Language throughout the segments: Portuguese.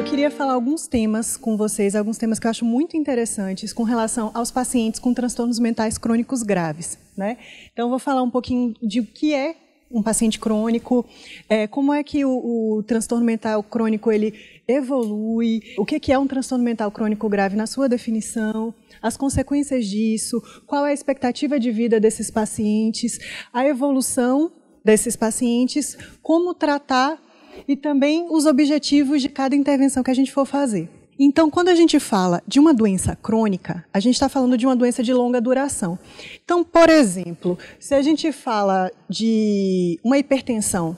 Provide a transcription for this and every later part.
Eu queria falar alguns temas com vocês, alguns temas que eu acho muito interessantes com relação aos pacientes com transtornos mentais crônicos graves, né? Então, eu vou falar um pouquinho de o que é um paciente crônico, como é que o transtorno mental crônico ele evolui, o que é um transtorno mental crônico grave na sua definição, as consequências disso, qual é a expectativa de vida desses pacientes, a evolução desses pacientes, como tratar e também os objetivos de cada intervenção que a gente for fazer. Então, quando a gente fala de uma doença crônica, a gente está falando de uma doença de longa duração. Então, por exemplo, se a gente fala de uma hipertensão,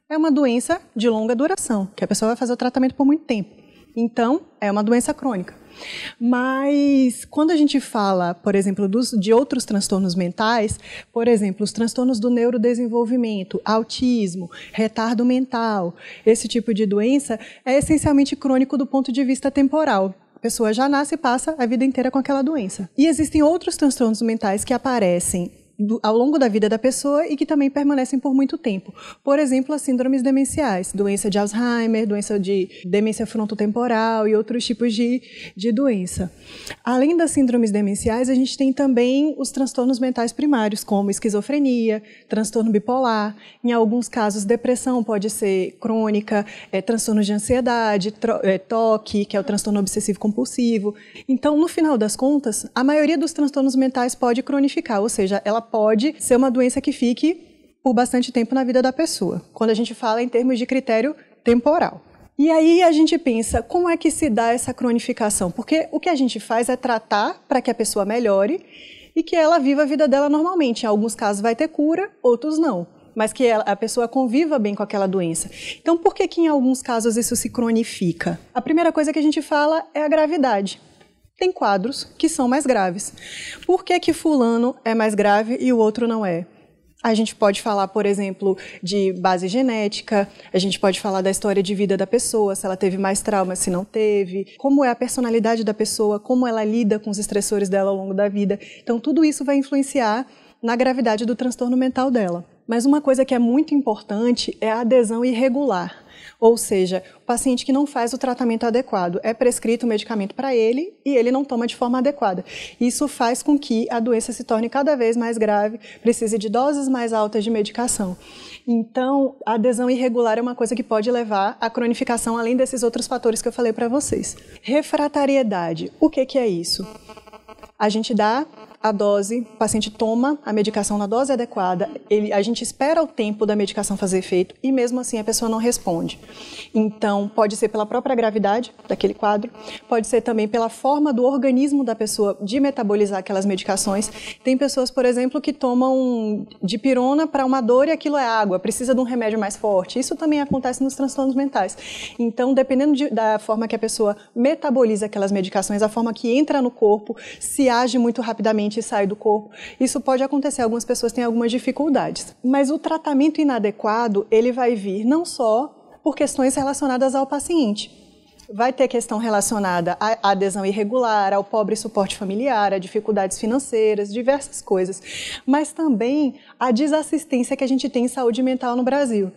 é uma doença de longa duração, que a pessoa vai fazer o tratamento por muito tempo. Então, é uma doença crônica. Mas, quando a gente fala, por exemplo, de outros transtornos mentais, por exemplo, os transtornos do neurodesenvolvimento, autismo, retardo mental, esse tipo de doença é essencialmente crônico do ponto de vista temporal. A pessoa já nasce e passa a vida inteira com aquela doença. E existem outros transtornos mentais que aparecem ao longo da vida da pessoa e que também permanecem por muito tempo. Por exemplo, as síndromes demenciais, doença de Alzheimer, doença de demência frontotemporal e outros tipos de doença. Além das síndromes demenciais, a gente tem também os transtornos mentais primários, como esquizofrenia, transtorno bipolar, em alguns casos depressão pode ser crônica, transtorno de ansiedade, TOC, que é o transtorno obsessivo-compulsivo. Então, no final das contas, a maioria dos transtornos mentais pode cronificar, ou seja, ela pode ser uma doença que fique por bastante tempo na vida da pessoa, quando a gente fala em termos de critério temporal. E aí a gente pensa, como é que se dá essa cronificação? Porque o que a gente faz é tratar para que a pessoa melhore e que ela viva a vida dela normalmente. Em alguns casos vai ter cura, outros não, mas que a pessoa conviva bem com aquela doença. Então, por que em alguns casos isso se cronifica? A primeira coisa que a gente fala é a gravidade. Tem quadros que são mais graves. Por que fulano é mais grave e o outro não é? A gente pode falar, por exemplo, de base genética, a gente pode falar da história de vida da pessoa, se ela teve mais trauma, se não teve, como é a personalidade da pessoa, como ela lida com os estressores dela ao longo da vida. Então, tudo isso vai influenciar na gravidade do transtorno mental dela. Mas uma coisa que é muito importante é a adesão irregular. Ou seja, o paciente que não faz o tratamento adequado, é prescrito o medicamento para ele e ele não toma de forma adequada. Isso faz com que a doença se torne cada vez mais grave, precise de doses mais altas de medicação. Então, a adesão irregular é uma coisa que pode levar à cronificação, além desses outros fatores que eu falei para vocês. Refratariedade, o que é isso? A gente dá a dose, o paciente toma a medicação na dose adequada, a gente espera o tempo da medicação fazer efeito e mesmo assim a pessoa não responde. Então, pode ser pela própria gravidade daquele quadro, pode ser também pela forma do organismo da pessoa de metabolizar aquelas medicações. Tem pessoas, por exemplo, que tomam dipirona para uma dor e aquilo é água, precisa de um remédio mais forte. Isso também acontece nos transtornos mentais. Então, dependendo da forma que a pessoa metaboliza aquelas medicações, a forma que entra no corpo, se age muito rapidamente e sai do corpo, isso pode acontecer. Algumas pessoas têm algumas dificuldades. Mas o tratamento inadequado, ele vai vir não só por questões relacionadas ao paciente. Vai ter questão relacionada à adesão irregular, ao pobre suporte familiar, a dificuldades financeiras, diversas coisas. Mas também a desassistência que a gente tem em saúde mental no Brasil.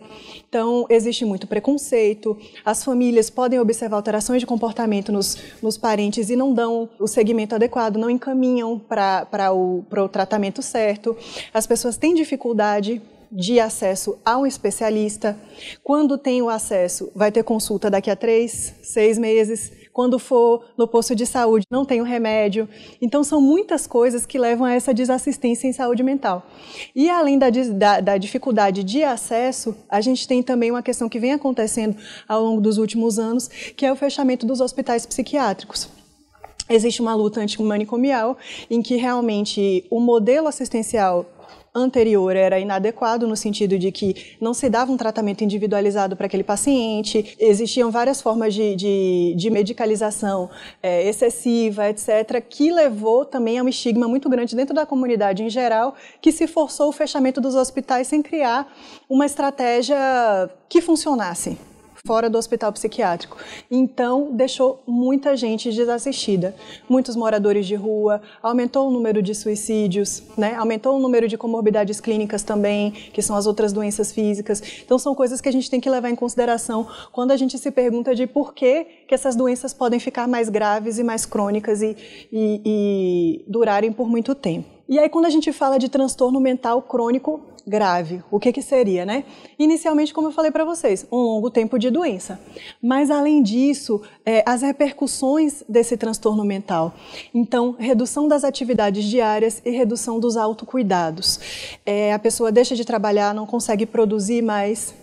Então, existe muito preconceito, as famílias podem observar alterações de comportamento nos parentes e não dão o segmento adequado, não encaminham para o tratamento certo. As pessoas têm dificuldade de acesso a um especialista. Quando tem o acesso, vai ter consulta daqui a 3, 6 meses. Quando for no posto de saúde, não tem o remédio. Então, são muitas coisas que levam a essa desassistência em saúde mental. E, além da dificuldade de acesso, a gente tem também uma questão que vem acontecendo ao longo dos últimos anos, que é o fechamento dos hospitais psiquiátricos. Existe uma luta antimanicomial em que, realmente, o modelo assistencial anterior era inadequado no sentido de que não se dava um tratamento individualizado para aquele paciente, existiam várias formas de medicalização excessiva, etc., que levou também a um estigma muito grande dentro da comunidade em geral, que se forçou o fechamento dos hospitais sem criar uma estratégia que funcionasse. fora do hospital psiquiátrico. Então, deixou muita gente desassistida, muitos moradores de rua, aumentou o número de suicídios, né? Aumentou o número de comorbidades clínicas também, que são as outras doenças físicas. Então, são coisas que a gente tem que levar em consideração quando a gente se pergunta de por que essas doenças podem ficar mais graves e mais crônicas e durarem por muito tempo. E aí, quando a gente fala de transtorno mental crônico grave, o que seria, né? Inicialmente, como eu falei para vocês, um longo tempo de doença. Mas, além disso, as repercussões desse transtorno mental. Então, redução das atividades diárias e redução dos autocuidados. A pessoa deixa de trabalhar, não consegue produzir mais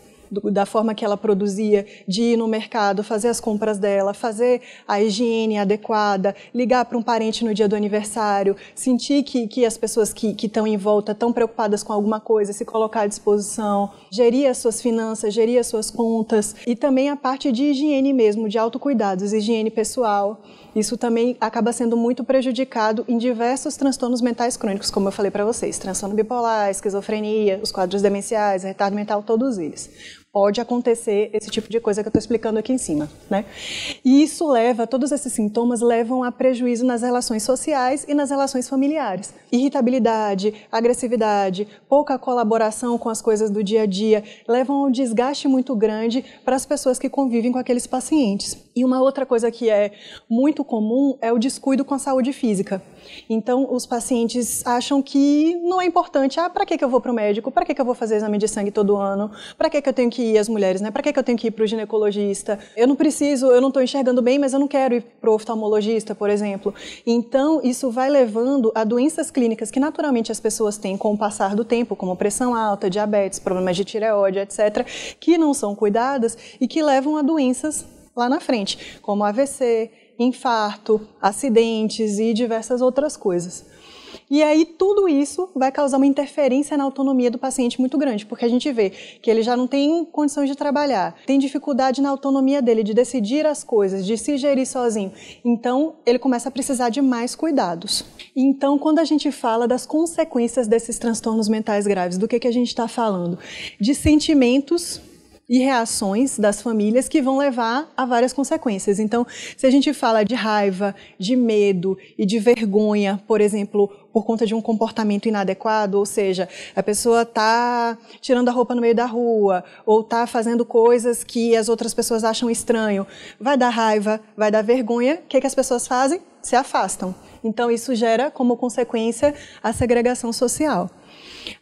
da forma que ela produzia, de ir no mercado, fazer as compras dela, fazer a higiene adequada, ligar para um parente no dia do aniversário, sentir que as pessoas que estão em volta estão preocupadas com alguma coisa, se colocar à disposição, gerir as suas finanças, gerir as suas contas, e também a parte de higiene mesmo, de autocuidados, higiene pessoal. Isso também acaba sendo muito prejudicado em diversos transtornos mentais crônicos, como eu falei para vocês, transtorno bipolar, esquizofrenia, os quadros demenciais, retardo mental, todos eles. Pode acontecer esse tipo de coisa que eu estou explicando aqui em cima, né? E isso todos esses sintomas levam a prejuízo nas relações sociais e nas relações familiares. Irritabilidade, agressividade, pouca colaboração com as coisas do dia a dia, levam a um desgaste muito grande para as pessoas que convivem com aqueles pacientes. E uma outra coisa que é muito comum é o descuido com a saúde física. Então, os pacientes acham que não é importante. Para que eu vou para o médico? Para que eu vou fazer exame de sangue todo ano? Para que eu tenho que ir, as mulheres, né? Para que eu tenho que ir para o ginecologista? Eu não estou enxergando bem, mas eu não quero ir para o oftalmologista, por exemplo. Então, isso vai levando a doenças clínicas que naturalmente as pessoas têm com o passar do tempo, como pressão alta, diabetes, problemas de tireoide, etc., que não são cuidadas e que levam a doenças lá na frente, como AVC, infarto, acidentes e diversas outras coisas. E aí tudo isso vai causar uma interferência na autonomia do paciente muito grande, porque a gente vê que ele já não tem condições de trabalhar, tem dificuldade na autonomia dele, de decidir as coisas, de se gerir sozinho. Então, ele começa a precisar de mais cuidados. Então, quando a gente fala das consequências desses transtornos mentais graves, do que a gente está falando? De sentimentos e reações das famílias que vão levar a várias consequências. Então, se a gente fala de raiva, de medo e de vergonha, por exemplo, por conta de um comportamento inadequado, ou seja, a pessoa está tirando a roupa no meio da rua, ou está fazendo coisas que as outras pessoas acham estranho, vai dar raiva, vai dar vergonha, o que as pessoas fazem? Se afastam. Então, isso gera como consequência a segregação social.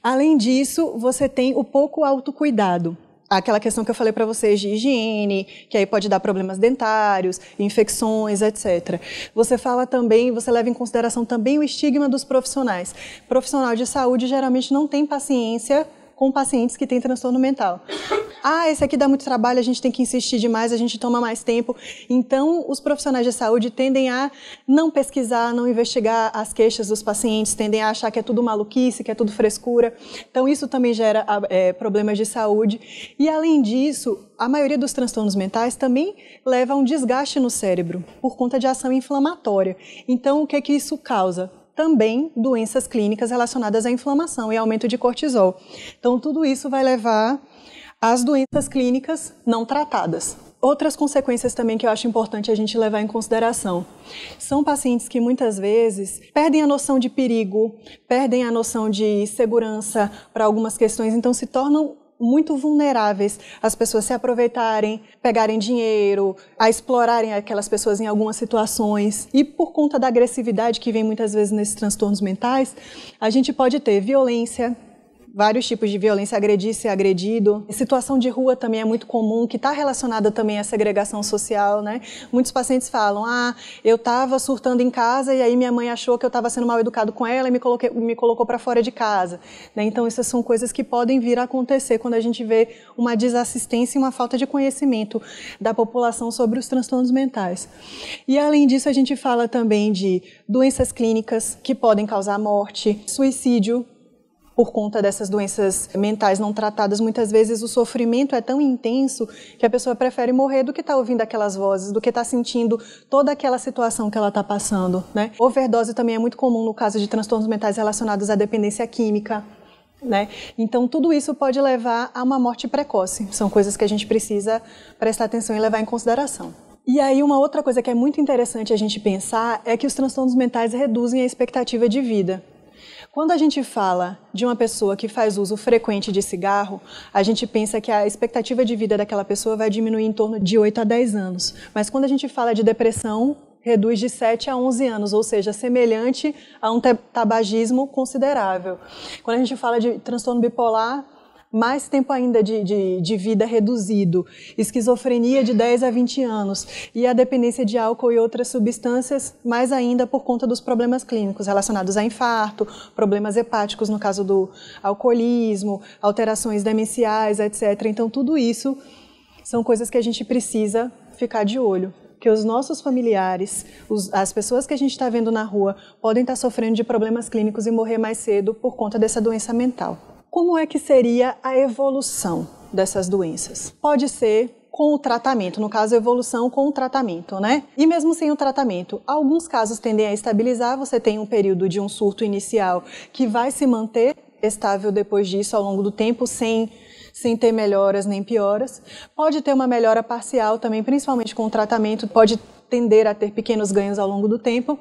Além disso, você tem o pouco autocuidado. Aquela questão que eu falei para vocês de higiene, que aí pode dar problemas dentários, infecções, etc. Você leva em consideração também o estigma dos profissionais. Profissional de saúde geralmente não tem paciência com pacientes que têm transtorno mental. Esse aqui dá muito trabalho, a gente tem que insistir demais, a gente toma mais tempo. Então, os profissionais de saúde tendem a não pesquisar, não investigar as queixas dos pacientes, tendem a achar que é tudo maluquice, que é tudo frescura. Então, isso também gera problemas de saúde. E, além disso, a maioria dos transtornos mentais também leva a um desgaste no cérebro, por conta de ação inflamatória. Então, o que isso causa? Também doenças clínicas relacionadas à inflamação e aumento de cortisol. Então, tudo isso vai levar às doenças clínicas não tratadas. Outras consequências também que eu acho importante a gente levar em consideração. São pacientes que muitas vezes perdem a noção de perigo, perdem a noção de segurança para algumas questões, então se tornam muito vulneráveis às pessoas se aproveitarem, pegarem dinheiro, a explorarem aquelas pessoas em algumas situações. E por conta da agressividade que vem muitas vezes nesses transtornos mentais, a gente pode ter violência, vários tipos de violência, agredir, ser agredido. Situação de rua também é muito comum, que está relacionada também à segregação social, né? Muitos pacientes falam, eu estava surtando em casa e aí minha mãe achou que eu estava sendo mal educado com ela e me colocou para fora de casa. Né? Então, essas são coisas que podem vir a acontecer quando a gente vê uma desassistência e uma falta de conhecimento da população sobre os transtornos mentais. E, além disso, a gente fala também de doenças clínicas que podem causar morte, suicídio. Por conta dessas doenças mentais não tratadas, muitas vezes o sofrimento é tão intenso que a pessoa prefere morrer do que estar ouvindo aquelas vozes, do que estar sentindo toda aquela situação que ela está passando, né? Overdose também é muito comum no caso de transtornos mentais relacionados à dependência química. né? Então, tudo isso pode levar a uma morte precoce. São coisas que a gente precisa prestar atenção e levar em consideração. E aí, uma outra coisa que é muito interessante a gente pensar é que os transtornos mentais reduzem a expectativa de vida. Quando a gente fala de uma pessoa que faz uso frequente de cigarro, a gente pensa que a expectativa de vida daquela pessoa vai diminuir em torno de 8 a 10 anos. Mas quando a gente fala de depressão, reduz de 7 a 11 anos, ou seja, semelhante a um tabagismo considerável. Quando a gente fala de transtorno bipolar, mais tempo ainda de vida reduzido, esquizofrenia de 10 a 20 anos e a dependência de álcool e outras substâncias, mais ainda por conta dos problemas clínicos relacionados a infarto, problemas hepáticos no caso do alcoolismo, alterações demenciais, etc. Então, tudo isso são coisas que a gente precisa ficar de olho. Que os nossos familiares, as pessoas que a gente está vendo na rua, podem estar sofrendo de problemas clínicos e morrer mais cedo por conta dessa doença mental. Como é que seria a evolução dessas doenças? Pode ser com o tratamento, no caso, a evolução com o tratamento, né? E mesmo sem o tratamento, alguns casos tendem a estabilizar, você tem um período de um surto inicial que vai se manter estável depois disso ao longo do tempo, sem ter melhoras nem pioras. Pode ter uma melhora parcial também, principalmente com o tratamento, pode tender a ter pequenos ganhos ao longo do tempo.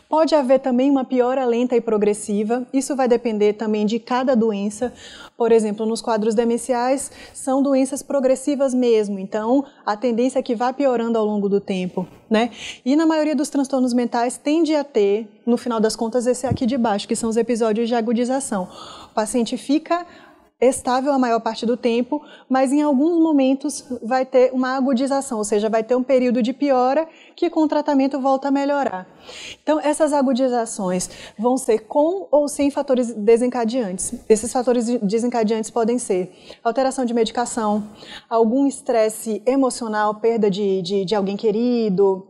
Pode haver também uma piora lenta e progressiva, isso vai depender também de cada doença. Por exemplo, nos quadros demenciais, são doenças progressivas mesmo, então a tendência é que vá piorando ao longo do tempo, né? E na maioria dos transtornos mentais tende a ter, no final das contas, esse aqui de baixo, que são os episódios de agudização. O paciente fica estável a maior parte do tempo, mas em alguns momentos vai ter uma agudização, ou seja, vai ter um período de piora que com o tratamento volta a melhorar. Então, essas agudizações vão ser com ou sem fatores desencadeantes. Esses fatores desencadeantes podem ser alteração de medicação, algum estresse emocional, perda de alguém querido,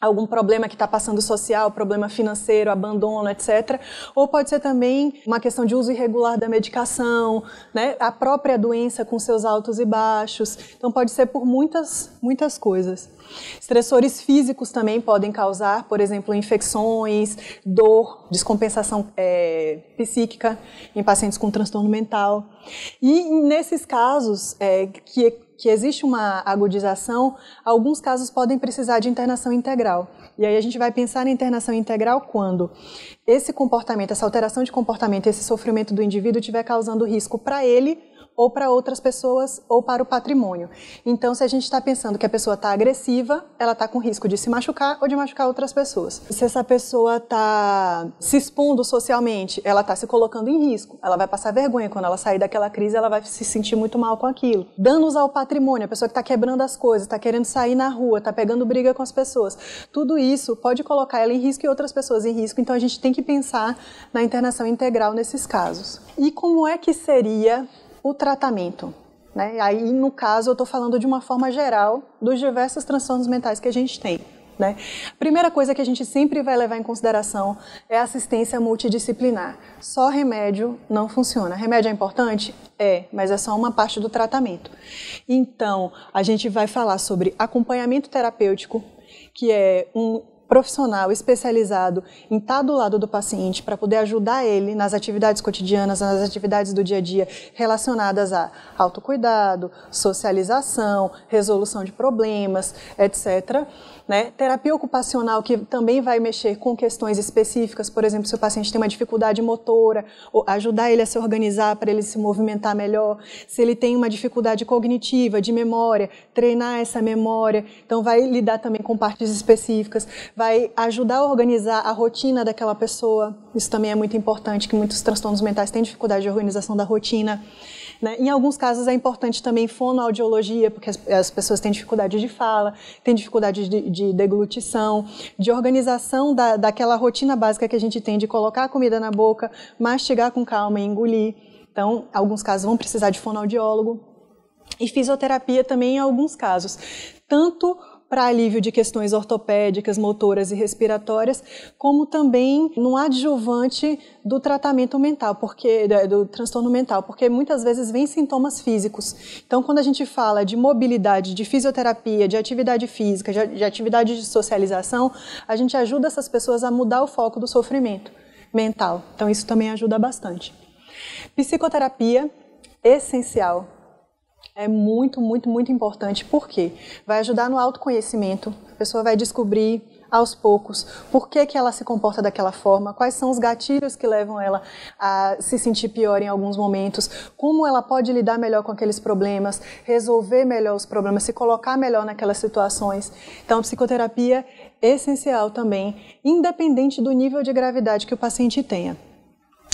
algum problema que está passando social, problema financeiro, abandono, etc. Ou pode ser também uma questão de uso irregular da medicação, né? A própria doença com seus altos e baixos. Então pode ser por muitas coisas. Estressores físicos também podem causar, por exemplo, infecções, dor, descompensação psíquica em pacientes com transtorno mental. E nesses casos que existe uma agudização, alguns casos podem precisar de internação integral. E aí a gente vai pensar na internação integral quando esse comportamento, essa alteração de comportamento, esse sofrimento do indivíduo estiver causando risco para ele ou para outras pessoas ou para o patrimônio. Então, se a gente está pensando que a pessoa está agressiva, ela está com risco de se machucar ou de machucar outras pessoas. Se essa pessoa está se expondo socialmente, ela está se colocando em risco. Ela vai passar vergonha. Quando ela sair daquela crise, ela vai se sentir muito mal com aquilo. Danos ao patrimônio, a pessoa que está quebrando as coisas, está querendo sair na rua, está pegando briga com as pessoas. Tudo isso pode colocar ela em risco e outras pessoas em risco. Então, a gente tem que pensar na internação integral nesses casos. E como é que seria o tratamento, né? Aí, no caso, eu estou falando de uma forma geral dos diversos transtornos mentais que a gente tem, né? A primeira coisa que a gente sempre vai levar em consideração é a assistência multidisciplinar. Só remédio não funciona. Remédio é importante? É, mas é só uma parte do tratamento. Então, a gente vai falar sobre acompanhamento terapêutico, que é um profissional especializado em estar do lado do paciente para poder ajudar ele nas atividades cotidianas, nas atividades do dia a dia relacionadas a autocuidado, socialização, resolução de problemas, etc. Né? Terapia ocupacional, que também vai mexer com questões específicas, por exemplo, se o paciente tem uma dificuldade motora, ajudar ele a se organizar para ele se movimentar melhor. Se ele tem uma dificuldade cognitiva, de memória, treinar essa memória. Então, vai lidar também com partes específicas, vai ajudar a organizar a rotina daquela pessoa. Isso também é muito importante, que muitos transtornos mentais têm dificuldade de organização da rotina. Né? Em alguns casos é importante também fonoaudiologia, porque as pessoas têm dificuldade de fala, têm dificuldade de deglutição, de organização daquela rotina básica que a gente tem de colocar a comida na boca, mastigar com calma e engolir. Então, alguns casos vão precisar de fonoaudiólogo. E fisioterapia também em alguns casos, tanto para alívio de questões ortopédicas, motoras e respiratórias, como também no adjuvante do tratamento mental, do transtorno mental, porque muitas vezes vem sintomas físicos. Então, quando a gente fala de mobilidade, de fisioterapia, de atividade física, de atividade de socialização, a gente ajuda essas pessoas a mudar o foco do sofrimento mental. Então, isso também ajuda bastante. Psicoterapia, essencial. É muito, muito, muito importante. Por quê? Vai ajudar no autoconhecimento. A pessoa vai descobrir aos poucos por que ela se comporta daquela forma, quais são os gatilhos que levam ela a se sentir pior em alguns momentos, como ela pode lidar melhor com aqueles problemas, resolver melhor os problemas, se colocar melhor naquelas situações. Então, a psicoterapia é essencial também, independente do nível de gravidade que o paciente tenha.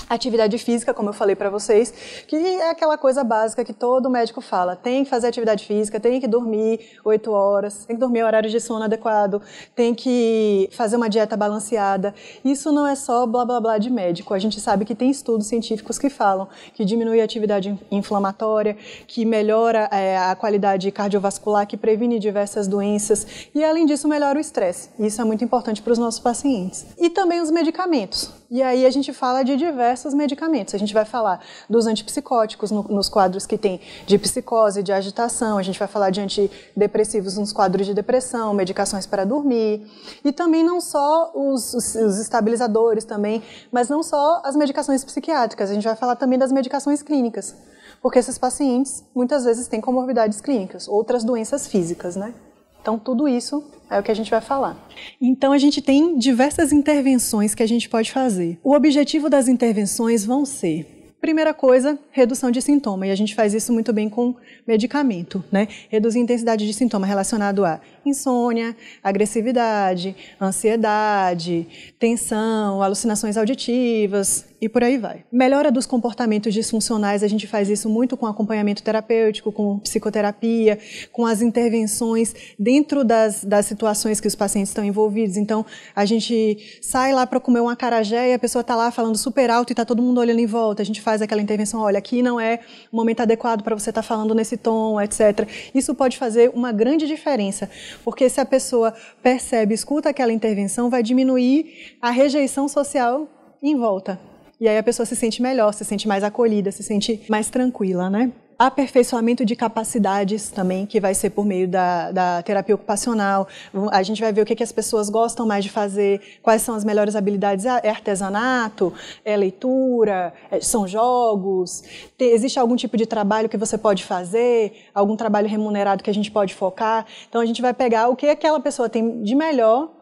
Atividade física, como eu falei para vocês, que é aquela coisa básica que todo médico fala. Tem que fazer atividade física, tem que dormir 8 horas, tem que dormir horário de sono adequado, tem que fazer uma dieta balanceada. Isso não é só blá blá blá de médico. A gente sabe que tem estudos científicos que falam que diminui a atividade inflamatória, que melhora a qualidade cardiovascular, que previne diversas doenças e, além disso, melhora o estresse. Isso é muito importante para os nossos pacientes. E também os medicamentos. E aí a gente fala de diversos medicamentos. A gente vai falar dos antipsicóticos nos quadros que tem de psicose, de agitação. A gente vai falar de antidepressivos nos quadros de depressão, medicações para dormir. E também não só os estabilizadores também, mas não só as medicações psiquiátricas. A gente vai falar também das medicações clínicas. Porque esses pacientes muitas vezes têm comorbidades clínicas, outras doenças físicas, né? Então, tudo isso é o que a gente vai falar. Então, a gente tem diversas intervenções que a gente pode fazer. O objetivo das intervenções vão ser, primeira coisa, redução de sintoma. E a gente faz isso muito bem com medicamento, né? Reduzir a intensidade de sintoma relacionado a insônia, agressividade, ansiedade, tensão, alucinações auditivas e por aí vai. Melhora dos comportamentos disfuncionais, a gente faz isso muito com acompanhamento terapêutico, com psicoterapia, com as intervenções dentro das situações que os pacientes estão envolvidos. Então, a gente sai lá para comer um acarajé e a pessoa está lá falando super alto e está todo mundo olhando em volta. A gente faz aquela intervenção, olha, aqui não é o momento adequado para você estar falando nesse tom, etc. Isso pode fazer uma grande diferença, porque se a pessoa percebe, escuta aquela intervenção, vai diminuir a rejeição social em volta. E aí a pessoa se sente melhor, se sente mais acolhida, se sente mais tranquila, né? Aperfeiçoamento de capacidades também, que vai ser por meio da terapia ocupacional. A gente vai ver o que as pessoas gostam mais de fazer, quais são as melhores habilidades. É artesanato, é leitura, são jogos. Existe algum tipo de trabalho que você pode fazer, algum trabalho remunerado que a gente pode focar. Então, a gente vai pegar o que aquela pessoa tem de melhor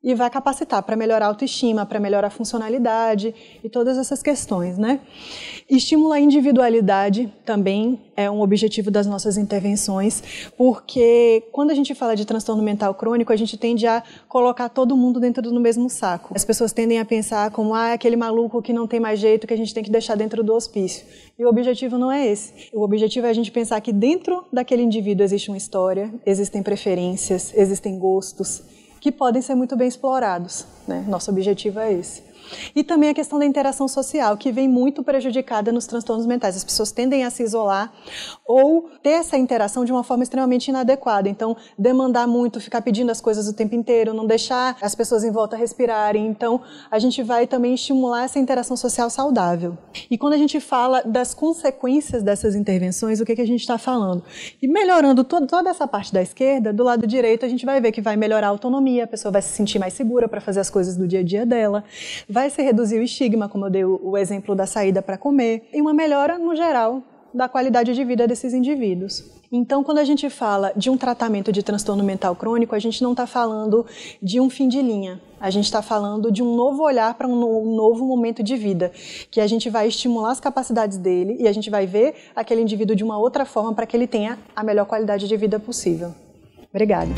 e vai capacitar para melhorar a autoestima, para melhorar a funcionalidade e todas essas questões, né? Estimula a individualidade também é um objetivo das nossas intervenções, porque quando a gente fala de transtorno mental crônico, a gente tende a colocar todo mundo dentro do mesmo saco. As pessoas tendem a pensar como, aquele maluco que não tem mais jeito, que a gente tem que deixar dentro do hospício. E o objetivo não é esse. O objetivo é a gente pensar que dentro daquele indivíduo existe uma história, existem preferências, existem gostos, que podem ser muito bem explorados, né? Nosso objetivo é esse. E também a questão da interação social, que vem muito prejudicada nos transtornos mentais. As pessoas tendem a se isolar ou ter essa interação de uma forma extremamente inadequada. Então, demandar muito, ficar pedindo as coisas o tempo inteiro, não deixar as pessoas em volta respirarem. Então, a gente vai também estimular essa interação social saudável. E quando a gente fala das consequências dessas intervenções, o que a gente está falando? E melhorando toda essa parte da esquerda, do lado direito, a gente vai ver que vai melhorar a autonomia, a pessoa vai se sentir mais segura para fazer as coisas do dia a dia dela, vai se reduzir o estigma, como eu dei o exemplo da saída para comer, e uma melhora, no geral, da qualidade de vida desses indivíduos. Então, quando a gente fala de um tratamento de transtorno mental crônico, a gente não está falando de um fim de linha, a gente está falando de um novo olhar para um novo momento de vida, que a gente vai estimular as capacidades dele e a gente vai ver aquele indivíduo de uma outra forma para que ele tenha a melhor qualidade de vida possível. Obrigada.